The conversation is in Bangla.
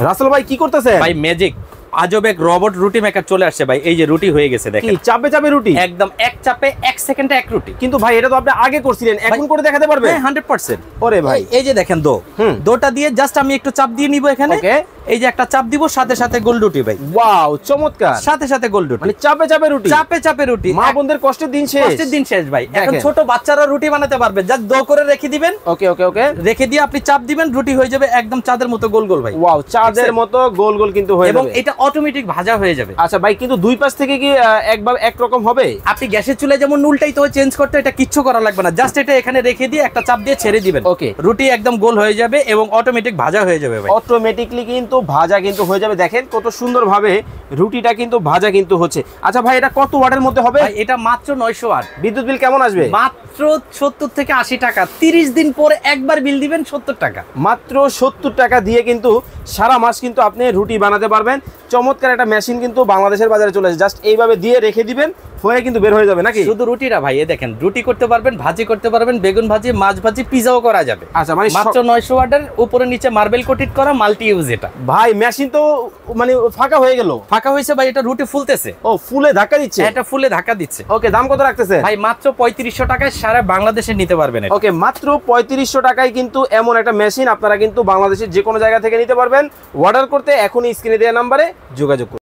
রাসেল ভাই কি করতেছেন? ভাই ম্যাজিক আজব এক রোবট রুটি মেকার চলে আসছে ভাই। এই যে রুটি হয়ে গেছে দেখেন। কি চাপে চাপে রুটি? একদম এক চাপে 1 সেকেন্ডে এক রুটি। কিন্তু ভাই এটা তো আপনি আগে করছিলেন, এখন করে দেখাতে পারবেন? হ্যাঁ 100%। ওরে ভাই এই যে দেখেন দোটা দিয়ে জাস্ট আমি একটু চাপ দিয়ে নিব এখানে। ওকে, এই যে একটা চাপ দিব, সাথে সাথে গোল রুটি ভাই। ওয়াও চমৎকার, সাথে সাথে গোল রুটি, মানে চাপে চাপে রুটি। চাপে চাপে রুটি। মা বোনদের কষ্টের দিন শেষ, কষ্টের দিন শেষ ভাই। এখন দেখেন। ছোট বাচ্চারা রুটি বানাতে পারবে, জাস্ট দো করে রেখে দিবেন। ওকে ওকে ওকে, রেখে দিয়ে আপনি চাপ দিবেন, রুটি হয়ে যাবে একদম চাঁদের মতো গোল গোল ভাই। ওয়াও চাঁদের মতো গোল গোল কিন্তু হয়ে এবং যাবে। এটা অটোমেটিক ভাজা হয়ে যাবে। আচ্ছা ভাই, কিন্তু দুই পাশ থেকে কি একবার একরকম হবে? আপনি গ্যাসের চুলায় যেমন উল্টাই তো চেঞ্জ করতে, এটা কিচ্ছু করা লাগবে না। জাস্ট এটা এখানে রেখে দিয়ে একটা চাপ দিয়ে ছেড়ে দিবেন। ওকে, রুটি একদম গোল হয়ে যাবে এবং অটোমেটিক ভাজা হয়ে যাবে ভাই। অটোমেটিকলি কিন্তু ভাজা কিন্তু হয়ে যাবে। দেখেন কত সুন্দর ভাবে রুটিটা কিন্তু ভাজা কিন্তু হচ্ছে। আচ্ছা ভাই, এটা কত ওয়াটের মধ্যে হবে? ভাই এটা মাত্র 900 ওয়াট। বিদ্যুৎ বিল কেমন আসবে? মাত্র 70 থেকে 80 টাকা। 30 দিন পরে একবার বিল দিবেন 70 টাকা। মাত্র 70 টাকা দিয়ে কিন্তু সারা মাস কিন্তু আপনি রুটি বানাতে পারবেন। চমৎকার একটা মেশিন কিন্তু বাংলাদেশের বাজারে চলে আসে। জাস্ট এইভাবে দিয়ে রেখে দিবেন, হয়ে কিন্তু বের হয়ে যাবে নাকি? শুধু রুটিটা ভাই, এই দেখেন রুটি করতে পারবেন, ভাজি করতে পারবেন, বেগুন ভাজি, মাছ ভাজি, পিজাও করা যাবে। আচ্ছা মানে মাত্র 900 ওয়াটের, উপরে নিচে মার্বেল কোটেড করা, মাল্টি ইউজ। এটা ভাই মেশিন তো মানে ফাঁকা হয়ে গেল। ফাঁকা হয়েছে ভাই, এটা রুটি ফুলতেছে। ও ফুলে ধাক্কা দিচ্ছে? এটা ফুলে ধাক্কা দিচ্ছে। ওকে, দাম কত রাখতেছে ভাই মাত্র 3500 টাকায় সারা বাংলাদেশে নিতে পারবেন এটা। ওকে, মাত্র 3500 টাকায় কিন্তু এমন একটা মেশিন আপনারা কিন্তু বাংলাদেশের যে কোনো জায়গা থেকে নিতে পারবেন। অর্ডার করতে এখনই স্ক্রিনে দেওয়া নাম্বারে যোগাযোগ করুন।